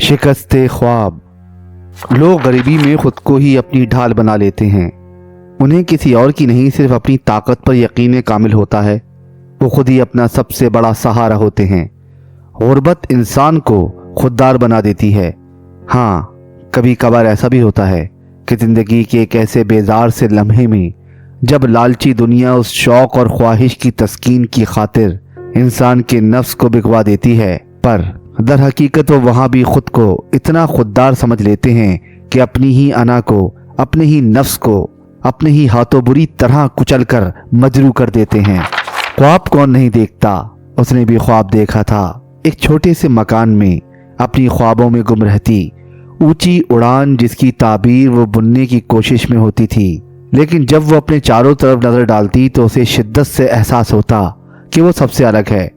शिकस्त ख्वाब। लोग गरीबी में खुद को ही अपनी ढाल बना लेते हैं। उन्हें किसी और की नहीं, सिर्फ अपनी ताकत पर यकीन कामिल होता है। वो खुद ही अपना सबसे बड़ा सहारा होते हैं। गुर्बत इंसान को खुददार बना देती है। हाँ, कभी कभार ऐसा भी होता है कि ज़िंदगी के एक ऐसे बेजार से लम्हे में जब लालची दुनिया उस शौक और ख्वाहिश की तस्कीन की खातिर इंसान के नफ्स को बिकवा देती है, पर दर हकीकत वो वहाँ भी खुद को इतना खुददार समझ लेते हैं कि अपनी ही अना को, अपने ही नफ्स को अपने ही हाथों बुरी तरह कुचल कर मजरू कर देते हैं। ख्वाब कौन नहीं देखता, उसने भी ख्वाब देखा था। एक छोटे से मकान में अपनी ख्वाबों में गुम रहती ऊंची उड़ान जिसकी ताबीर वो बुनने की कोशिश में होती थी, लेकिन जब वो अपने चारों तरफ नजर डालती तो उसे शिद्दत से एहसास होता कि वो सबसे अलग है।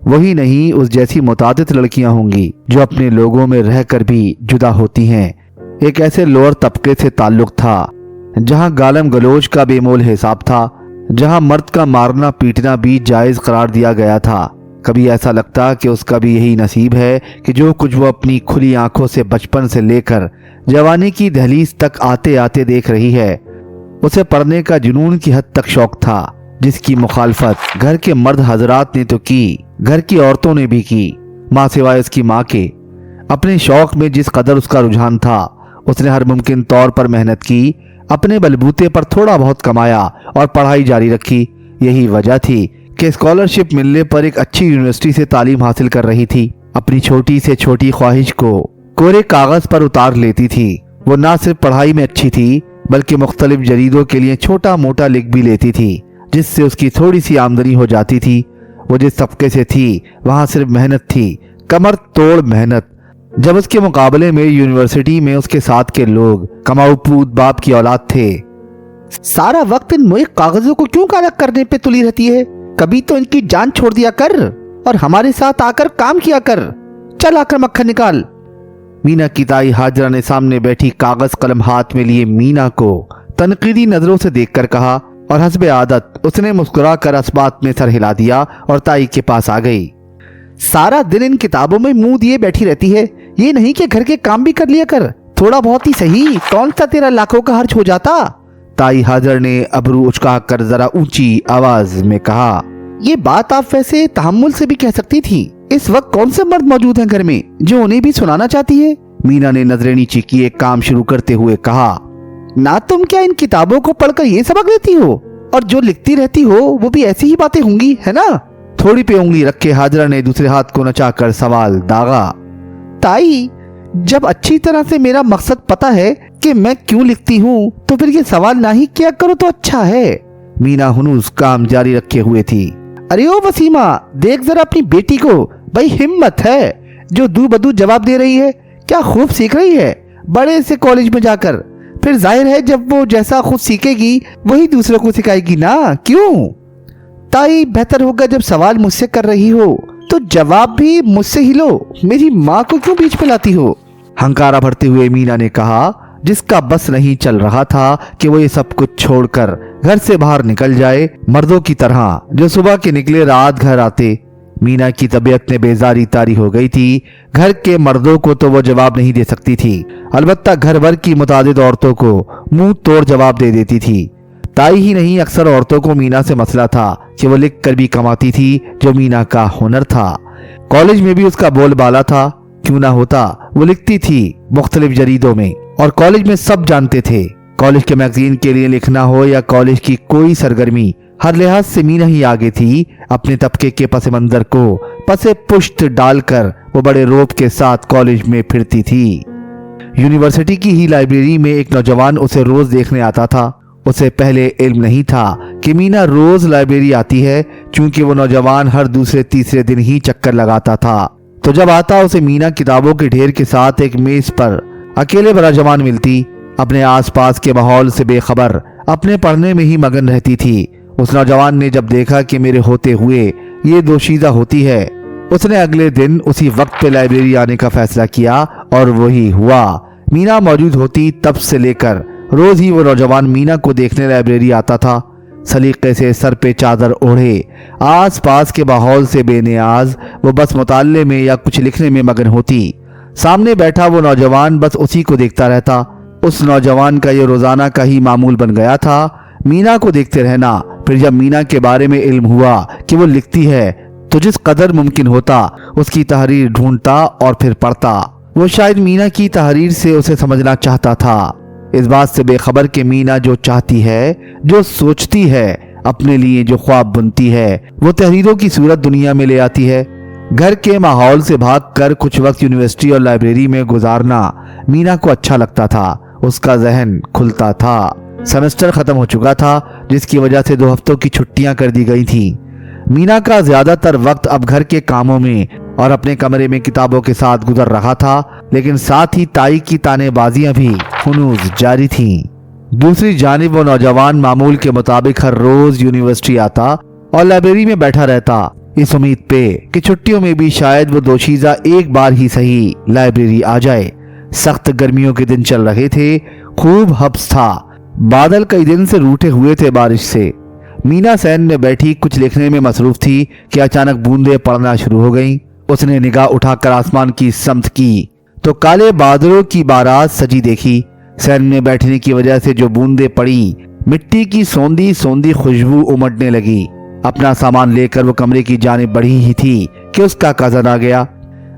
वही नहीं, उस जैसी मुतादिद लड़कियां होंगी जो अपने लोगों में रहकर भी जुदा होती हैं। एक ऐसे लोअर तबके से ताल्लुक था जहां गालम गलोच का बेमोल हिसाब था, जहां मर्द का मारना पीटना भी जायज करार दिया गया था। कभी ऐसा लगता कि उसका भी यही नसीब है कि जो कुछ वो अपनी खुली आंखों से बचपन से लेकर जवानी की दहलीज तक आते आते देख रही है, उसे पढ़ने का जुनून की हद तक शौक था, जिसकी मुखालफत घर के मर्द हजरात ने तो की, घर की औरतों ने भी की, माँ सिवाय उसकी माँ के। अपने शौक में जिस कदर उसका रुझान था, उसने हर मुमकिन तौर पर मेहनत की, अपने बलबूते पर थोड़ा बहुत कमाया और पढ़ाई जारी रखी। यही वजह थी कि स्कॉलरशिप मिलने पर एक अच्छी यूनिवर्सिटी से तालीम हासिल कर रही थी। अपनी छोटी से छोटी ख्वाहिश को कोरे कागज पर उतार लेती थी। वो ना सिर्फ पढ़ाई में अच्छी थी, बल्कि मुख्तलिफ जरीदों के लिए छोटा मोटा लिख भी लेती थी, जिससे उसकी थोड़ी सी आमदनी हो जाती थी। वो जिस तबके से थी वहां सिर्फ मेहनत थी, कमर तोड़ मेहनत। जब उसके मुकाबले में यूनिवर्सिटी में उसके साथ के लोग कमाऊ पूत बाप की औलाद थे। सारा वक्त इन मोए कागजों को क्यों काला करने पे तुली रहती है? कभी तो इनकी जान छोड़ दिया कर और हमारे साथ आकर काम किया कर। चल आकर मक्खन निकाल। मीना की ताई हाजरा ने सामने बैठी कागज कलम हाथ में लिए मीना को तनकीदी नजरों से देखकर कहा, और हस्बे आदत उसने मुस्कुरा कर इस बात में सर हिला दिया और ताई के पास आ गई। सारा दिन इन किताबों में मुंह दिए बैठी रहती है। ये नहीं कि घर के काम भी कर लिया कर, थोड़ा बहुत ही सही। कौन सा तेरा लाखों का खर्च हो जाता? ताई हाजर ने अबरू उचका कर जरा ऊंची आवाज में कहा, ये बात आप वैसे तहम्मुल से भी कह सकती थी। इस वक्त कौन से मर्द मौजूद हैं घर में जो उन्हें भी सुनाना चाहती है? मीना ने नजरें नीचे किए काम शुरू करते हुए कहा, ना तुम क्या इन किताबों को पढ़कर ये सबक लेती हो? और जो लिखती रहती हो वो भी ऐसी ही बातें होंगी, है ना? थोड़ी पे उंगली रखे हाजरा ने दूसरे हाथ को नचाकर सवाल दागा। ताई, जब अच्छी तरह से मेरा मकसद पता है कि मैं क्यों लिखती हूँ, तो फिर ये सवाल ना ही किया करो तो अच्छा है। मीना हुनूस काम जारी रखे हुए थी। अरे ओ वसीमा, देख जरा अपनी बेटी को, भाई हिम्मत है जो दू बदू जवाब दे रही है। क्या खूब सीख रही है बड़े से कॉलेज में जाकर। फिर जाहिर है जब वो जैसा खुद सीखेगी वही दूसरों को सिखाएगी ना, क्यों? ताई, बेहतर होगा जब सवाल मुझसे कर रही हो तो जवाब भी मुझसे ही लो। मेरी माँ को क्यों बीच में लाती हो? हंकारा भरते हुए मीना ने कहा, जिसका बस नहीं चल रहा था कि वो ये सब कुछ छोड़कर घर से बाहर निकल जाए, मर्दों की तरह जो सुबह के निकले रात घर आते। मीना की तबीयत में बेजारी तारी हो गई थी। घर के मर्दों को तो वो जवाब नहीं दे सकती थी, अलबत्ता घर भर की मुतादिद औरतों को मुंह तोड़ जवाब दे देती थी। ताई ही नहीं, अक्सर औरतों को मीना से मसला था कि वो लिख कर भी कमाती थी, जो मीना का हुनर था। कॉलेज में भी उसका बोलबाला था, क्यों ना होता। वो लिखती थी मुख्तलिफ जरीदों में और कॉलेज में सब जानते थे। कॉलेज के मैगजीन के लिए लिखना हो या कॉलेज की कोई सरगर्मी, हर लिहाज से मीना ही आगे थी। अपने तबके के पस मंजर को पसे पुष्ट डालकर वो बड़े रोब के साथ कॉलेज में फिरती थी। यूनिवर्सिटी की ही लाइब्रेरी में एक नौजवान उसे रोज देखने आता था। उसे पहले इल्म नहीं था कि मीना रोज लाइब्रेरी आती है, क्योंकि वो नौजवान हर दूसरे तीसरे दिन ही चक्कर लगाता था। तो जब आता उसे मीना किताबों के ढेर के साथ एक मेज पर अकेले बड़ा जवान मिलती। अपने आसपास के माहौल से बेखबर अपने पढ़ने में ही मगन रहती थी। उस नौजवान ने जब देखा कि मेरे होते हुए ये दोशीज़ा होती है, उसने अगले दिन उसी वक्त पे लाइब्रेरी आने का फैसला किया और वही हुआ। मीना मौजूद होती तब से लेकर रोज ही वो नौजवान मीना को देखने लाइब्रेरी आता था। सलीके से सर पे चादर ओढ़े, आस पास के माहौल से बेनियाज वो बस मुताले में या कुछ लिखने में मगन होती। सामने बैठा वो नौजवान बस उसी को देखता रहता। उस नौजवान का ये रोजाना का ही मामूल बन गया था, मीना को देखते रहना। फिर जब मीना के बारे में इल्म हुआ कि वो लिखती है तो जिस कदर मुमकिन होता उसकी तहरीर ढूंढता और फिर पढ़ता। वो शायद मीना की तहरीर से उसे समझना चाहता था, इस बात से बेखबर कि मीना जो चाहती है, जो सोचती है, अपने लिए जो ख्वाब बुनती है, वो तहरीरों की सूरत दुनिया में ले आती है। घर के माहौल से भागकर कुछ वक्त यूनिवर्सिटी और लाइब्रेरी में गुजारना मीना को अच्छा लगता था। उसका जहन खुलता था। सेमेस्टर खत्म हो चुका था, जिसकी वजह से 2 हफ्तों की छुट्टियां कर दी गई थी। मीना का ज्यादातर वक्त अब घर के कामों में और अपने कमरे में किताबों के साथ गुजर रहा था, लेकिन साथ ही ताई की तानेबाजियां भी हुनूज जारी थीं। दूसरी जानिब वो नौजवान मामूल के मुताबिक हर रोज यूनिवर्सिटी आता और लाइब्रेरी में बैठा रहता, इस उम्मीद पे कि छुट्टियों में भी शायद वो दोशीज़ा एक बार ही सही लाइब्रेरी आ जाए। सख्त गर्मियों के दिन चल रहे थे, खूब हब्स था। बादल कई दिन से रूठे हुए थे बारिश से। मीना सैन में बैठी कुछ लिखने में मसरूफ थी कि अचानक बूंदें पड़ना शुरू हो गईं। उसने निगाह उठाकर आसमान की समत की तो काले बादलों की बारात सजी देखी। सैन में बैठने की वजह से जो बूंदें पड़ी, मिट्टी की सौंधी सौंधी खुशबू उमड़ने लगी। अपना सामान लेकर वो कमरे की जानिब बढ़ी ही थी कि उसका कज़न आ गया।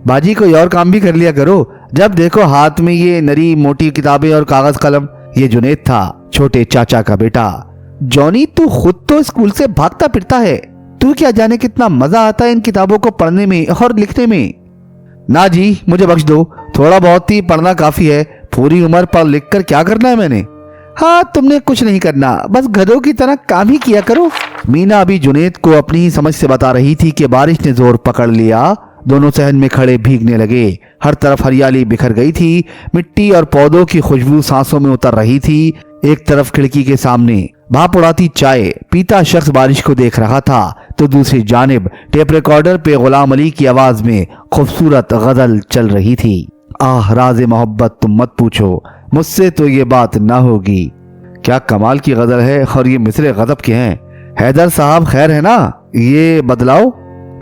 बाजी कोई और काम भी कर लिया करो, जब देखो हाथ में ये नरी मोटी किताबें और कागज कलम। ये जुनेद था, छोटे चाचा का बेटा। जॉनी, तू खुद तो स्कूल से भागता फिरता है, तू क्या जाने कितना मजा आता है इन किताबों को पढ़ने में और लिखने में। ना जी, मुझे बख्श दो, थोड़ा बहुत ही पढ़ना काफी है। पूरी उम्र पढ़ लिख कर क्या करना है मैंने। हाँ, तुमने कुछ नहीं करना, बस गधों की तरह काम ही किया करो। मीना अभी जुनेद को अपनी ही समझ से बता रही थी कि बारिश ने जोर पकड़ लिया। दोनों सहन में खड़े भीगने लगे। हर तरफ हरियाली बिखर गई थी, मिट्टी और पौधों की खुशबू सांसों में उतर रही थी। एक तरफ खिड़की के सामने भाप उड़ाती चाय पीता शख्स बारिश को देख रहा था, तो दूसरी जानिब टेप रिकॉर्डर पे गुलाम अली की आवाज में खूबसूरत गजल चल रही थी। आह राज़े मोहब्बत तुम मत पूछो, मुझसे तो ये बात ना होगी। क्या कमाल की गजल है, और ये मिसरे गजब के हैं। हैदर साहब खैर है ना, ये बदलाओ।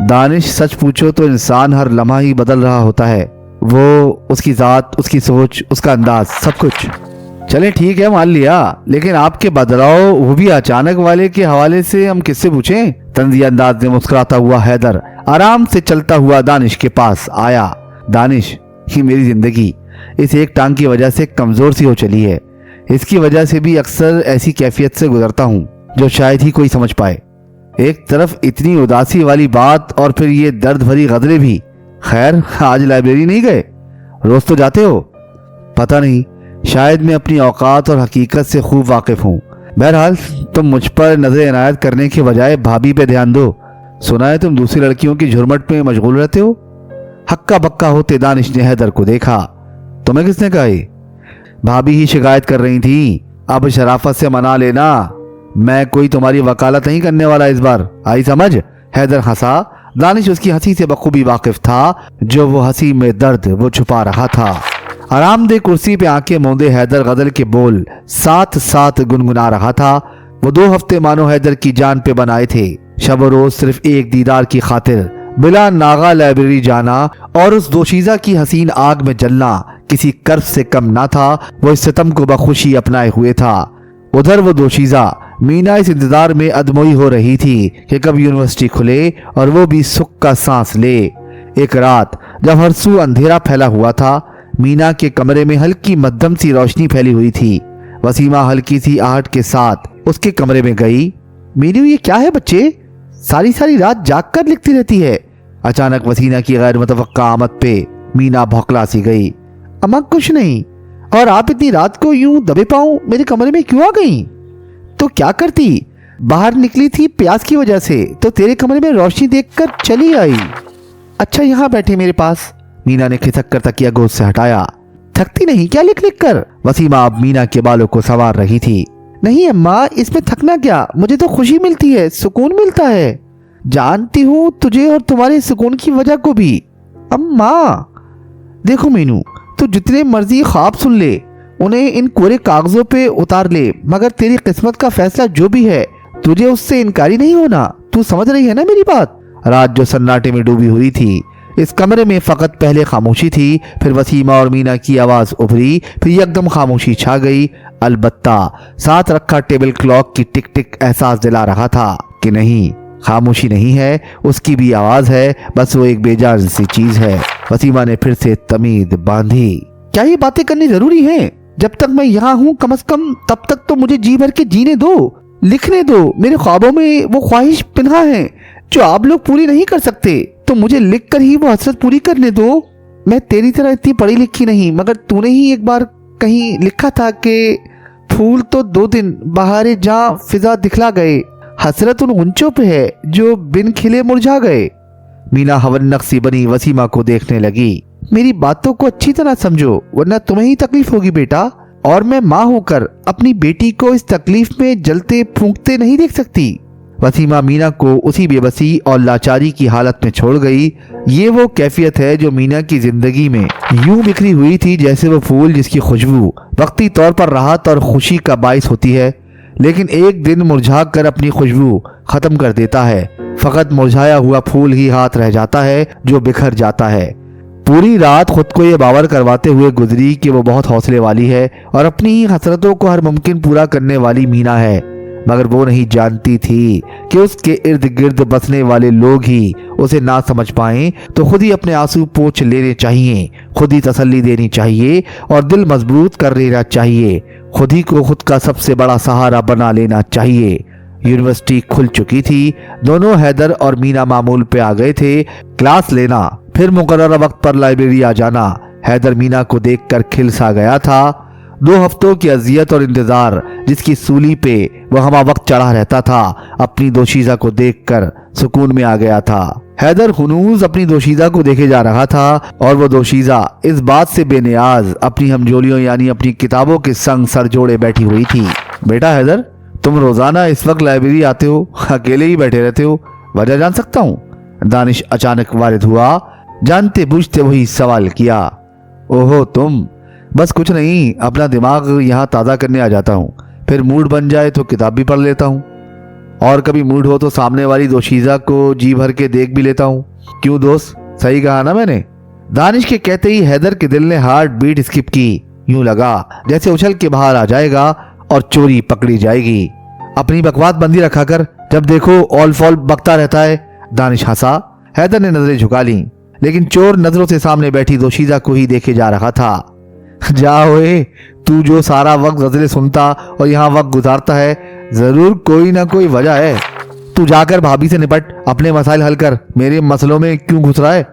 दानिश, सच पूछो तो इंसान हर लम्हा ही बदल रहा होता है, वो उसकी जात, उसकी सोच, उसका अंदाज, सब कुछ। चले ठीक है, मान लिया, लेकिन आपके बदलाव वो भी अचानक वाले के हवाले से हम किससे पूछें। तंजी अंदाज में मुस्कुराता हुआ हैदर आराम से चलता हुआ दानिश के पास आया। दानिश, ये मेरी जिंदगी इस एक टांग की वजह से कमजोर सी हो चली है। इसकी वजह से भी अक्सर ऐसी कैफियत से गुजरता हूँ जो शायद ही कोई समझ पाए। एक तरफ इतनी उदासी वाली बात और फिर ये दर्द भरी गजलें भी। खैर, आज लाइब्रेरी नहीं गए? रोज तो जाते हो। पता नहीं, शायद मैं अपनी औकात और हकीकत से खूब वाकिफ हूँ। बहरहाल, तुम मुझ पर नजर इनायत करने के बजाय भाभी पे ध्यान दो। सुना है तुम दूसरी लड़कियों की झुरमट में मशगूल रहते हो। हक्का बक्का होते दानिश ने हैदर को देखा। तुम्हें किसने कहा? भाभी ही शिकायत कर रही थी। अब शराफत से मना लेना, मैं कोई तुम्हारी वकालत नहीं करने वाला इस बार, आई समझ। हैदर हंसा। दानिश उसकी हंसी से बखूबी वाकिफ था, जो वो हंसी में दर्द वो छुपा रहा था। आरामदेह कुर्सी पे आंखें मूंदे हैदर गजल के बोल साथ साथ गुनगुना रहा था। वो 2 हफ्ते मानो हैदर की जान पे बनाए थे। शब रोज सिर्फ एक दीदार की खातिर बिला नागा लाइब्रेरी जाना और उस दोशीज़ा की हसीन आग में जलना किसी कर्ज से कम ना था। वो इस सितम को बखुशी अपनाए हुए था। उधर वो दोशीज़ा मीना इस इंतजार में अदमोई हो रही थी कि कब यूनिवर्सिटी खुले और वो भी सुख का सांस ले। एक रात जब हर सू अंधेरा फैला हुआ था, मीना के कमरे में हल्की मध्यम सी रोशनी फैली हुई थी। वसीमा हल्की सी आहट के साथ उसके कमरे में गई। मीनू, ये क्या है बच्चे, सारी सारी रात जाग कर लिखती रहती है। अचानक वसीना की गैर मुतवक्का आमद पे मीना भौंकला सी गई। अम्मा कुछ नहीं, और आप इतनी रात को यूं दबे पांव मेरे कमरे में क्यों आ गई? तो क्या करती, बाहर निकली थी प्यास की वजह से, तो तेरे कमरे में रोशनी देखकर चली आई। अच्छा, यहाँ बैठे मेरे पास। मीना ने खिसक कर तकिया गोद से हटाया। थकती नहीं क्या लिख लिख कर? वसीमा अब मीना के बालों को संवार रही थी। नहीं अम्मा, इसमें थकना क्या, मुझे तो खुशी मिलती है, सुकून मिलता है। जानती हूँ तुझे और तुम्हारे सुकून की वजह को भी। अम्मा देखो मीनू, तू जितने मर्जी ख्वाब सुन ले, उन्हें इन कोरे कागजों पे उतार ले, मगर तेरी किस्मत का फैसला जो भी है, तुझे उससे इनकारी नहीं होना। तू समझ रही है ना मेरी बात? रात जो सन्नाटे में डूबी हुई थी, इस कमरे में फ़कत पहले खामोशी थी, फिर वसीमा और मीना की आवाज़ उभरी, फिर यकदम खामोशी छा गई। अलबत्ता साथ रखा टेबल क्लॉक की टिक टिक एहसास दिला रहा था कि नहीं, खामोशी नहीं है, उसकी भी आवाज़ है, बस वो एक बेजान सी चीज़ है। वसीमा ने फिर से तमीद बांधी। क्या ये बातें करनी जरूरी हैं? जब तक मैं यहाँ हूँ कम से कम तब तक तो मुझे जी भर के जीने दो, लिखने दो। मेरे ख्वाबों में वो ख्वाहिश पिन्हा है जो आप लोग पूरी नहीं कर सकते, तो मुझे लिख कर ही वो हसरत पूरी करने दो। मैं तेरी तरह इतनी पढ़ी लिखी नहीं, मगर तूने ही एक बार कहीं लिखा था कि फूल तो 2 दिन बहारे जहाँ फिजा दिखला गए, हसरत उन गुंचों पे है जो बिन खिले मुरझा गए। मीना हवन्नक सी बनी वसीमा को देखने लगी। मेरी बातों को अच्छी तरह समझो, वरना तुम्हें ही तकलीफ होगी बेटा, और मैं माँ होकर अपनी बेटी को इस तकलीफ में जलते फूंकते नहीं देख सकती। वसीमा मीना को उसी बेबसी और लाचारी की हालत में छोड़ गई। ये वो कैफियत है जो मीना की जिंदगी में यूं बिखरी हुई थी जैसे वो फूल जिसकी खुशबू वक्ती तौर पर राहत और खुशी का बाइस होती है, लेकिन एक दिन मुरझा कर अपनी खुशबू खत्म कर देता है। फकत मुरझाया हुआ फूल ही हाथ रह जाता है जो बिखर जाता है। पूरी रात खुद को ये बावर करवाते हुए गुजरी कि वो बहुत हौसले वाली है और अपनी ही हसरतों को हर मुमकिन पूरा करने वाली मीना है, मगर वो नहीं जानती थी कि उसके इर्द गिर्द बसने वाले लोग ही उसे ना समझ पाएं, तो खुद ही अपने आंसू पोंछ लेने चाहिए, खुद ही तसल्ली देनी चाहिए और दिल मजबूत कर लेना चाहिए, खुद ही को खुद का सबसे बड़ा सहारा बना लेना चाहिए। यूनिवर्सिटी खुल चुकी थी। दोनों हैदर और मीना मामूल पे आ गए थे। क्लास लेना, फिर मुकर्रर वक्त पर लाइब्रेरी आ जाना। हैदर मीना को देखकर खिल सा गया था। 2 हफ्तों की अजियत और इंतजार जिसकी सूली पे वह हमा वक्त चढ़ा रहता था, अपनी दोशीजा को देखकर सुकून में आ गया था। हैदर हुनूज अपनी दोशीजा को देखे जा रहा था और वो दोशीजा इस बात से बेनियाज अपनी हमजोलियों यानी अपनी किताबों के संग सर जोड़े बैठी हुई थी। बेटा हैदर, तुम रोजाना इस वक्त लाइब्रेरी आते हो, अकेले ही बैठे रहते हो, वजह जान सकता हूँ? दानिश अचानक वारिद हुआ। जानते बूझते वही सवाल किया। ओहो तुम, बस कुछ नहीं, अपना दिमाग यहाँ ताज़ा करने आ जाता हूँ, फिर मूड बन जाए तो किताब भी पढ़ लेता हूँ, और कभी मूड हो तो सामने वाली दोशीजा को जी भर के देख भी लेता हूँ। क्यों दोस्त, सही कहा ना मैंने? दानिश के कहते ही हैदर के दिल ने हार्ट बीट स्किप की। यूं लगा जैसे उछल के बाहर आ जाएगा और चोरी पकड़ी जाएगी। अपनी बकवास बंदी रखा कर, जब देखो ऑल फॉल बकता रहता है। दानिश हंसा। हैदर ने नजरें झुका ली, लेकिन चोर नजरों से सामने बैठी दोशीजा को ही देखे जा रहा था। जा ओए, तू जो सारा वक्त गजलें सुनता और यहाँ वक्त गुजारता है, जरूर कोई ना कोई वजह है। तू जाकर भाभी से निपट, अपने मसाइल हल कर, मेरे मसलों में क्यों घुस रहा है?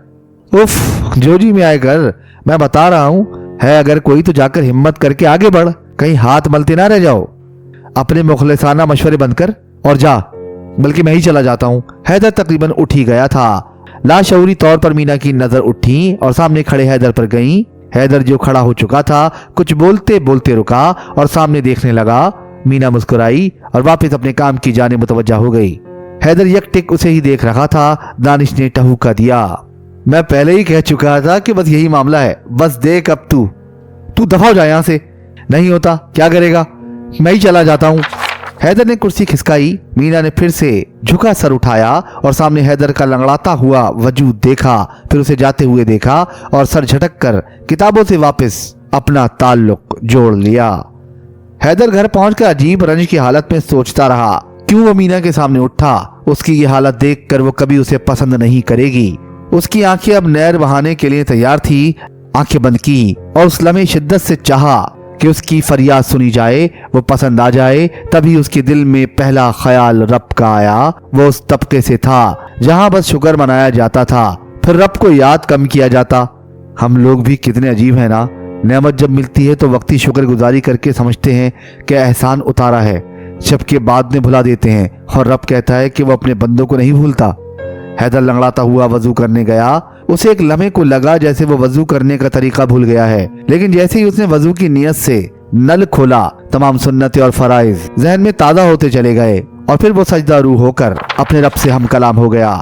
उफ, जो जी में आए कर, मैं बता रहा हूँ, है अगर कोई तो जाकर हिम्मत करके आगे बढ़, कहीं हाथ मलते ना रह जाओ। अपने मुखलिसाना मशवरे बंद कर और जा, बल्कि मैं ही चला जाता हूँ। हैदर तकरीबन उठ ही गया था। लाशऊरी तौर पर मीना की नजर उठी और सामने खड़े हैदर पर गई। हैदर जो खड़ा हो चुका था कुछ बोलते बोलते रुका और सामने देखने लगा। मीना मुस्कुराई और वापस अपने काम की जाने मुतवज्जा हो गई। हैदर यकटिक उसे ही देख रहा था। दानिश ने टहूका दिया। मैं पहले ही कह चुका था कि बस यही मामला है, बस देख अब तू दफा हो जाए यहाँ से। नहीं होता क्या करेगा, मैं ही चला जाता हूँ। हैदर ने कुर्सी खिसकाई। मीना ने फिर से झुका सर उठाया और सामने हैदर का लंगड़ाता हुआ वजूद देखा, फिर उसे जाते हुए देखा और सर झटक कर किताबों से वापस अपना ताल्लुक जोड़ लिया। हैदर घर पहुंचकर अजीब रंज की हालत में सोचता रहा, क्यों वो मीना के सामने उठा। उसकी ये हालत देखकर वो कभी उसे पसंद नहीं करेगी। उसकी आंखें अब नहर बहाने के लिए तैयार थी। आंखें बंद की और उस लम्हे शिद्दत से चाहा कि उसकी फरियाद सुनी जाए, वो पसंद आ जाए। तभी उसके दिल में पहला ख्याल रब का आया। वो उस तबके से था जहां बस शुक्र मनाया जाता था, फिर रब को याद कम किया जाता। हम लोग भी कितने अजीब हैं ना, नेमत जब मिलती है तो वक्ती शुक्रगुजारी करके समझते हैं कि एहसान उतारा है, जबकि बाद में भुला देते हैं, और रब कहता है कि वो अपने बंदों को नहीं भूलता। हैदर लंगड़ाता हुआ वजू करने गया। उसे एक लम्हे को लगा जैसे वो वजू करने का तरीका भूल गया है, लेकिन जैसे ही उसने वजू की नियत से नल खोला, तमाम सुन्नतें और फराइज जहन में ताज़ा होते चले गए और फिर वो सजदा रूह होकर अपने रब से हम कलाम हो गया।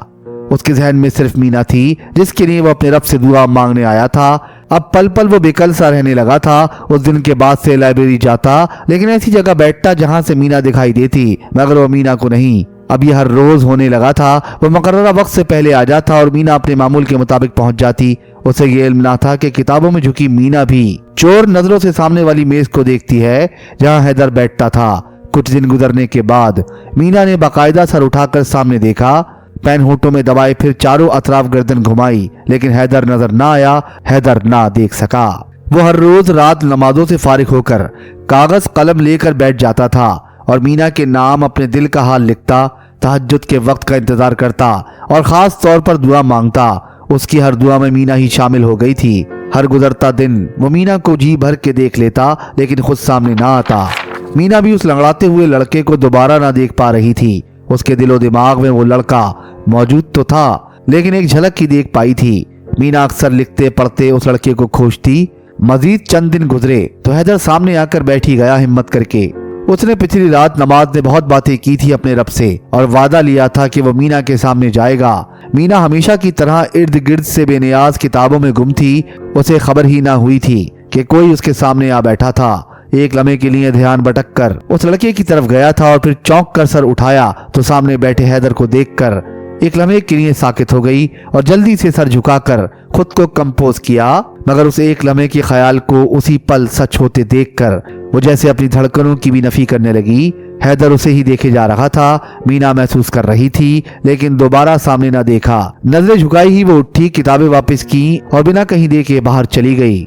उसके जहन में सिर्फ मीना थी जिसके लिए वो अपने रब से दुआ मांगने आया था। अब पल पल वो बेकल सा रहने लगा था। उस दिन के बाद से लाइब्रेरी जाता, लेकिन ऐसी जगह बैठता जहां से मीना दिखाई देती, मगर वो मीना को नहीं अब ये हर रोज होने लगा था। वो मुकर्ररा वक्त से पहले आ जाता और मीना अपने मामूल के मुताबिक पहुंच जाती। उसे ये इल्म ना था कि किताबों में झुकी मीना भी चोर नजरों से सामने वाली मेज को देखती है जहां हैदर बैठता था। कुछ दिन गुजरने के बाद मीना ने बाकायदा सर उठाकर सामने देखा, पेन होठों में दबाए, फिर चारों अतराफ गर्दन घुमाई, लेकिन हैदर नजर ना आया, हैदर ना देख सका। वो हर रोज रात नमाजों से फारिग होकर कागज कलम लेकर बैठ जाता था और मीना के नाम अपने दिल का हाल लिखता, तहज्जुद के वक्त का इंतजार करता और खास तौर पर दुआ मांगता। उसकी हर दुआ में मीना ही शामिल हो गई थी। हर गुजरता दिन वो मीना को जी भर के देख लेता, लेकिन खुद सामने ना आता। मीना भी उस लंगड़ाते हुए लड़के को दोबारा ना देख पा रही थी। उसके दिलो दिमाग में वो लड़का मौजूद तो था, लेकिन एक झलक ही देख पाई थी। मीना अक्सर लिखते पढ़ते उस लड़के को खोजती। मजीद चंद दिन गुजरे तो हैदर सामने आकर बैठ ही गया हिम्मत करके। उसने पिछली रात नमाज में बहुत बातें की थी अपने रब से और वादा लिया था कि वो मीना के सामने जाएगा। मीना हमेशा की तरह इर्द गिर्द से बेनियाज किताबों में गुम थी। उसे खबर ही ना हुई थी कि कोई उसके सामने आ बैठा था। एक लम्हे के लिए ध्यान भटक कर उस लड़के की तरफ गया था और फिर चौंक कर सर उठाया तो सामने बैठे हैदर को देखकर एक लम्हे के लिए साकित हो गई और जल्दी से सर झुकाकर खुद को कंपोज किया। मगर उस एक लम्हे के ख्याल को उसी पल सच होते देखकर वो जैसे अपनी धड़कनों की भी नफी करने लगी। हैदर उसे ही देखे जा रहा था। मीना महसूस कर रही थी, लेकिन दोबारा सामने न देखा। नजरें झुकाई ही वो उठी, किताबें वापस की और बिना कहीं देखे बाहर चली गई।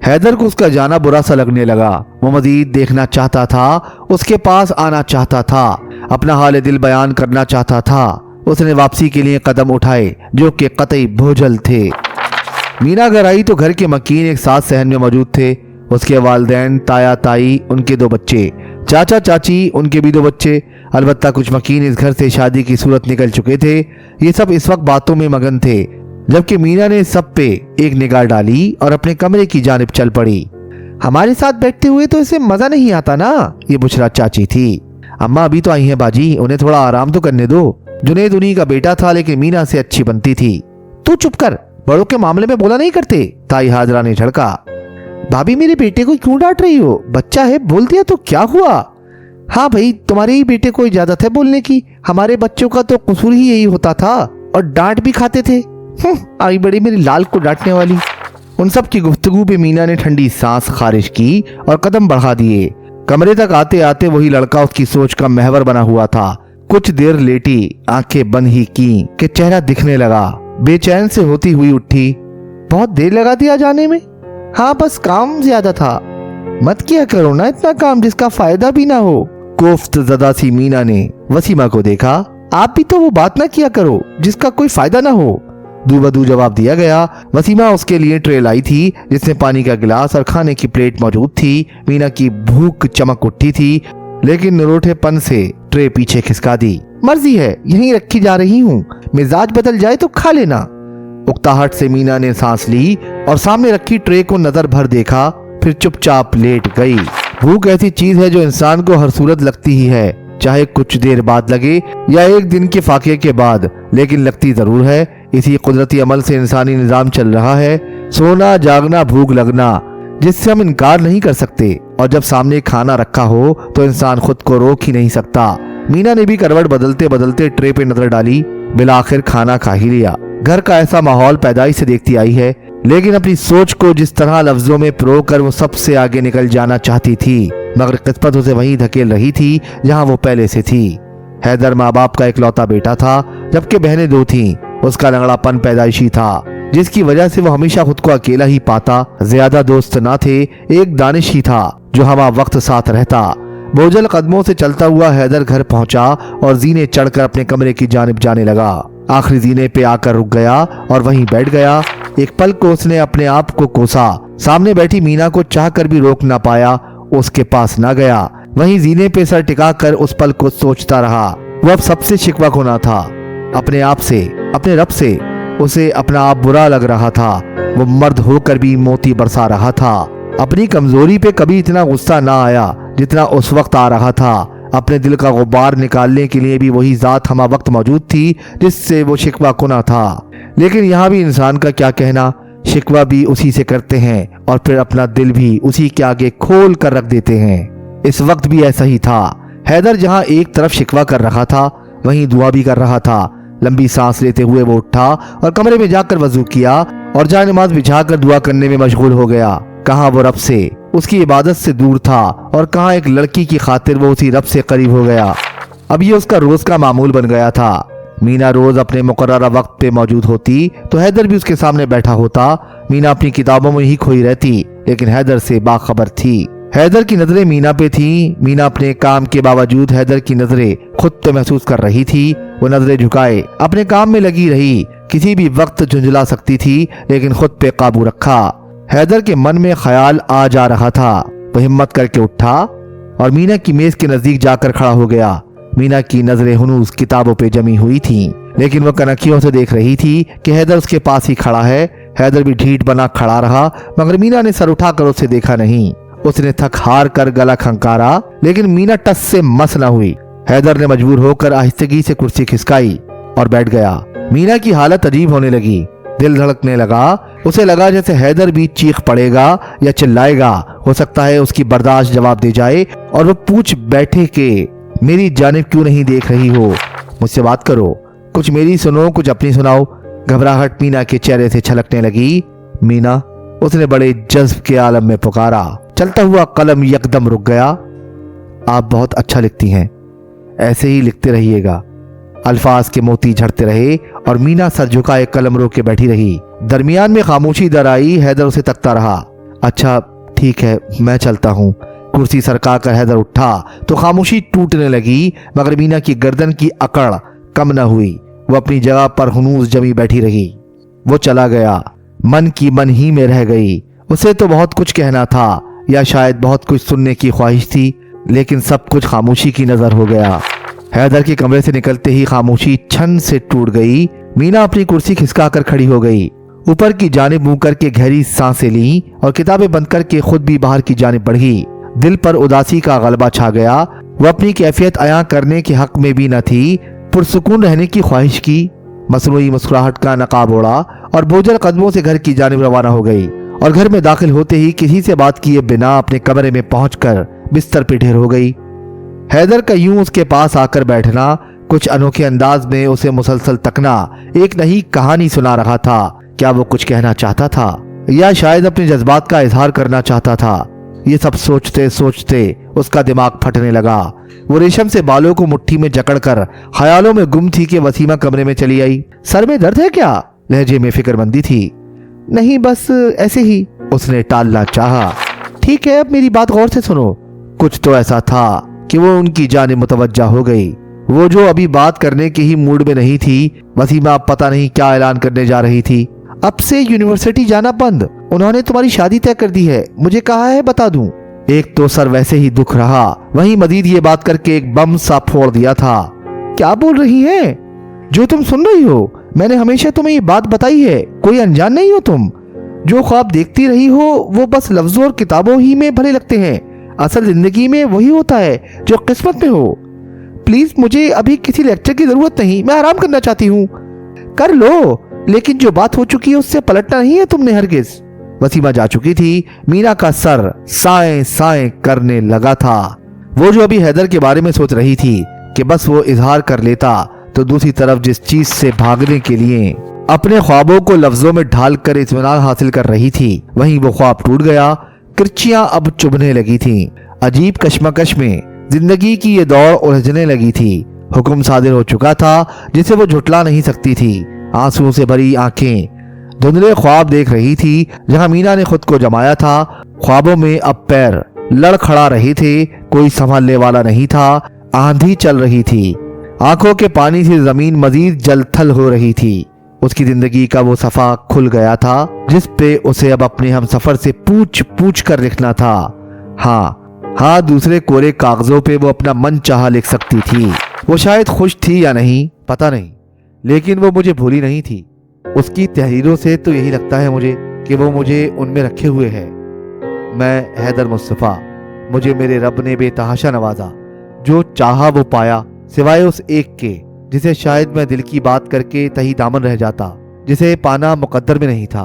हैदर को उसका जाना बुरा सा लगने लगा। वो मजीद देखना चाहता था, उसके पास आना चाहता था, अपना हाल दिल बयान करना चाहता था। उसने वापसी के लिए कदम उठाए जो कि कतई बोझल थे। मीना घर आई तो घर के मकीन एक साथ सहन में मौजूद थे। उसके वालिदैन, ताया ताई, उनके 2 बच्चे, चाचा चाची, उनके भी 2 बच्चे। अलबत्ता कुछ मकीन इस घर से शादी की सूरत निकल चुके थे। ये सब इस वक्त बातों में मगन थे, जबकि मीना ने सब पे एक निगाह डाली और अपने कमरे की जानिब चल पड़ी। हमारे साथ बैठते हुए तो इसे मजा नहीं आता ना, ये बुशरा चाची थी। अम्मा अभी तो आई हैं बाजी, उन्हें थोड़ा आराम तो करने दो। जुनेद उन्हीं का बेटा था, लेकिन मीना से अच्छी बनती थी। तू चुप कर, बड़ों के मामले में बोला नहीं करते, ताई हाजरा ने झड़का। भाभी मेरे बेटे को क्यों डांट रही हो? बच्चा है, बोल दिया तो क्या हुआ? हाँ भाई, तुम्हारे ही बेटे को इजाजत है बोलने की। हमारे बच्चों का तो कसूर ही यही होता था और डांट भी खाते थे। आई बड़ी मेरी लाल को डांटने वाली। उन सब की गुफ्तगू पे मीना ने ठंडी सांस खारिज की और कदम बढ़ा दिए। कमरे तक आते आते वही लड़का उसकी सोच का महवर बना हुआ था। कुछ देर लेटी, आंखें बंद ही की कि चेहरा दिखने लगा। बेचैन से होती हुई उठी। बहुत देर लगा दिया जाने में? हाँ बस काम ज्यादा था। मत किया करो ना इतना काम जिसका फायदा भी ना हो। कोफ्त ज़दा सी मीना ने वसीमा को देखा। आप भी तो वो बात ना किया करो जिसका कोई फायदा ना हो। दूबदू जवाब दिया गया। वसीमा उसके लिए ट्रे लाई थी जिसमें पानी का गिलास और खाने की प्लेट मौजूद थी। मीना की भूख चमक उठी थी, लेकिन निरोठेपन से ट्रे पीछे खिसका दी। मर्जी है, यहीं रखी जा रही हूँ, मिजाज बदल जाए तो खा लेना। उकताहट से मीना ने सांस ली और सामने रखी ट्रे को नजर भर देखा, फिर चुपचाप लेट गई। भूख ऐसी चीज है जो इंसान को हर सूरत लगती ही है, चाहे कुछ देर बाद लगे या एक दिन के फाके के बाद, लेकिन लगती जरूर है। इसी कुदरती अमल से इंसानी निजाम चल रहा है, सोना, जागना, भूख लगना, जिससे हम इनकार नहीं कर सकते। और जब सामने खाना रखा हो तो इंसान खुद को रोक ही नहीं सकता। मीना ने भी करवट बदलते बदलते ट्रे पे नजर डाली। बिलाखिर खाना खा ही लिया। घर का ऐसा माहौल पैदाइश से देखती आई है, लेकिन अपनी सोच को जिस तरह लफ्जों में पिरो कर वो सबसे आगे निकल जाना चाहती थी, मगर किस्मत उसे वहीं धकेल रही थी जहां वो पहले से थी। हैदर माँ बाप का इकलौता बेटा था, जबकि बहनें 2 थीं। उसका लंगड़ापन पैदाइशी था, जिसकी वजह से वो हमेशा खुद को अकेला ही पाता। ज्यादा दोस्त ना थे, एक दानिश ही था जो हमा वक्त साथ रहता। बोझल कदमों से चलता हुआ हैदर घर पहुंचा और जीने चढ़कर अपने कमरे की जानिब जाने लगा। आखिरी जीने पे आकर रुक गया और वहीं बैठ गया। एक पल को उसने अपने आप को कोसा। सामने बैठी मीना को चाहकर भी रोक ना पाया, उसके पास ना गया। वहीं जीने पे सर टिका कर उस पल को सोचता रहा। वो अब सबसे शिकवा खोना था, अपने आप से, अपने रब से। उसे अपना आप बुरा लग रहा था। वो मर्द होकर भी मोती बरसा रहा था। अपनी कमजोरी पे कभी इतना गुस्सा ना आया जितना उस वक्त आ रहा था। अपने दिल का गुबार निकालने के लिए भी वही जात हमा वक्त मौजूद थी जिससे वो शिकवा कुना था। लेकिन यहाँ भी इंसान का क्या कहना, शिकवा भी उसी से करते हैं और फिर अपना दिल भी उसी के आगे खोल कर रख देते हैं। इस वक्त भी ऐसा ही था। हैदर जहाँ एक तरफ शिकवा कर रहा था, वहीं दुआ भी कर रहा था। लंबी सांस लेते हुए वो उठा और कमरे में जाकर वजू किया और जाए नमाज बिछाकर दुआ करने में मशगूल हो गया। कहाँ वो रब से, उसकी इबादत से दूर था, और कहाँ एक लड़की की खातिर वो उसी रब से करीब हो गया। अब ये उसका रोज का मामूल बन गया था। मीना रोज अपने मुकर्ररा वक्त पे मौजूद होती तो हैदर भी उसके सामने बैठा होता। मीना अपनी किताबों में ही खोई रहती, लेकिन हैदर से बाखबर थी। हैदर की नजरें मीना पे थी। मीना अपने काम के बावजूद हैदर की नजरें खुद पे महसूस कर रही थी। वो नजरें झुकाए अपने काम में लगी रही। किसी भी वक्त झुंझला सकती थी, लेकिन खुद पे काबू रखा। हैदर के मन में ख्याल आ जा रहा था। वो हिम्मत करके उठा और मीना की मेज के नजदीक जाकर खड़ा हो गया। मीना की नजरें हुनूस किताबों पे जमी हुई थीं, लेकिन वो कनखियों से देख रही थी कि हैदर उसके पास ही खड़ा है। हैदर भी ढीठ बना खड़ा रहा, मगर मीना ने सर उठाकर उसे देखा नहीं। उसने थक हार कर गला खंकारा, लेकिन मीना टस से मस न हुई। हैदर ने मजबूर होकर आहिस्तगी से कुर्सी खिसकाई और बैठ गया। मीना की हालत अजीब होने लगी। दिल धड़कने लगा। उसे लगा जैसे हैदर भी चीख पड़ेगा या चिल्लाएगा। हो सकता है उसकी बर्दाश्त जवाब दे जाए और वो पूछ बैठे कि मेरी जानिब क्यों नहीं देख रही हो? मुझसे बात करो, कुछ मेरी सुनो, कुछ अपनी सुनाओ। घबराहट मीना के चेहरे से छलकने लगी। मीना, उसने बड़े जज्ब के आलम में पुकारा। चलता हुआ कलम यकदम रुक गया। आप बहुत अच्छा लिखती हैं, ऐसे ही लिखते रहिएगा। अल्फाज के मोती झड़ते रहे और मीना सर झुकाए कलम रोक के बैठी रही। दरमियान में खामोशी दर आई। हैदर उसे तकता रहा। अच्छा ठीक है, मैं चलता हूँ। कुर्सी सरका कर हैदर उठा तो खामोशी टूटने लगी, मगर मीना की गर्दन की अकड़ कम न हुई। वो अपनी जगह पर हुनूस जमी बैठी रही। वो चला गया, मन की मन ही में रह गई। उसे तो बहुत कुछ कहना था, या शायद बहुत कुछ सुनने की ख्वाहिश थी, लेकिन सब कुछ खामोशी की नजर हो गया। हैदर के कमरे से निकलते ही खामोशी छन से टूट गई। मीना अपनी कुर्सी खिसकाकर खड़ी हो गई। ऊपर की जानिब मुंह करके गहरी सांसें ली और किताबें बंद करके खुद भी बाहर की जानिब बढ़ी। दिल पर उदासी का गलबा छा गया। वो अपनी कैफियत अयां करने के हक में भी न थी। पुरसुकून रहने की ख्वाहिश की। मसनूई मुस्कुराहट का नकाब ओढ़ा और बोझल कदमों से घर की जानिब रवाना हो गई। और घर में दाखिल होते ही किसी से बात किए बिना अपने कमरे में पहुंचकर बिस्तर पे ढेर हो गई। हैदर का यूं उसके पास आकर बैठना, कुछ अनोखे अंदाज में उसे मुसलसल तकना एक नई कहानी सुना रहा था। क्या वो कुछ कहना चाहता था, या शायद अपने जज्बात का इजहार करना चाहता था? ये सब सोचते सोचते उसका दिमाग फटने लगा। वो रेशम से बालों को मुट्ठी में जकड़कर ख्यालों में गुम थी कि वसीमा कमरे में चली आई। सर में दर्द है क्या? लहजे में फिक्रमंदी थी। नहीं, बस ऐसे ही, उसने टालना चाहा। ठीक है, अब मेरी बात गौर से सुनो। कुछ तो ऐसा था कि वो उनकी जानिब मुतवज्जा हो गई। वो जो अभी बात करने के ही मूड में नहीं थी, वसीमा अब पता नहीं क्या ऐलान करने जा रही थी। अब से यूनिवर्सिटी जाना बंद। उन्होंने तुम्हारी शादी तय कर दी है, मुझे कहा है बता दूं। एक तो सर वैसे ही दुख रहा, वहीं मजीद ये बात करके एक बम सा फोड़ दिया था। क्या बोल रही हैं? जो तुम सुन रही हो, मैंने हमेशा तुम्हें ये बात बताई है। कोई अनजान नहीं हो तुम। जो ख्वाब देखती रही हो वो बस लफ्जों और किताबों ही में भले लगते हैं। असल जिंदगी में वही होता है जो किस्मत में हो। प्लीज, मुझे अभी किसी लेक्चर की जरूरत नहीं, मैं आराम करना चाहती हूँ। कर लो, लेकिन जो बात हो चुकी है उससे पलटना नहीं है तुमने हरगिज। वसीमा जा चुकी थी। मीना का सर साएं साएं करने लगा था। वो जो अभी हैदर के बारे में सोच रही थी कि बस वो इजहार कर लेता, तो दूसरी तरफ जिस चीज से भागने के लिए अपने ख्वाबों को लफ्जों में ढाल कर इत्मीनान हासिल कर रही थी, वहीं वो ख्वाब टूट गया। किरचियां अब चुभने लगी थीं। अजीब कश्मकश में जिंदगी की ये दौड़ उलझने लगी थी। हुक्म सादिर हो चुका था जिसे वो झुटला नहीं सकती थी। आंसुओं से भरी आंखें धुंधले ख्वाब देख रही थी जहां मीना ने खुद को जमाया था। ख्वाबों में अब पैर लड़ खड़ा रहे थे, कोई संभालने वाला नहीं था। आंधी चल रही थी। आंखों के पानी से जमीन मजीद जलथल हो रही थी। उसकी जिंदगी का वो सफा खुल गया था जिस पे उसे अब अपने हमसफर से पूछ पूछ कर लिखना था। हाँ, दूसरे कोरे कागजों पे वो अपना मन चाहा लिख सकती थी। वो शायद खुश थी या नहीं, पता नहीं, लेकिन वो मुझे भूली नहीं थी। उसकी तहरीरों से तो यही लगता है मुझे कि वो मुझे उनमें रखे हुए है। मैं हैदर मुस्तफ़ा, मुझे मेरे रब ने बेतहाशा नवाजा। जो चाहा वो पाया, सिवाय उस एक के जिसे शायद मैं दिल की बात करके तही दामन रह जाता, जिसे पाना मुकद्दर में नहीं था।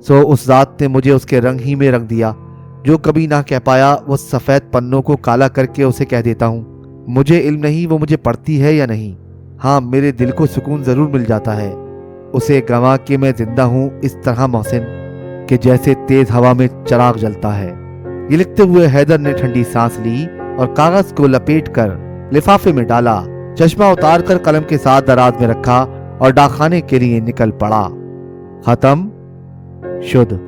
सो उस ज़ात ने मुझे उसके रंग ही में रंग दिया। जो कभी ना कह पाया वो सफ़ेद पन्नों को काला करके उसे कह देता हूँ। मुझे इल्म नहीं वो मुझे पढ़ती है या नहीं। हाँ, मेरे दिल को सुकून जरूर मिल जाता है उसे गंवा के मैं जिंदा हूँ इस तरह मोहसिन कि जैसे तेज हवा में चिराग जलता है। ये लिखते हुए हैदर ने ठंडी सांस ली और कागज को लपेट कर लिफाफे में डाला, चश्मा उतार कर कलम के साथ दराज में रखा और डाकखाने के लिए निकल पड़ा। खत्म शुद्ध।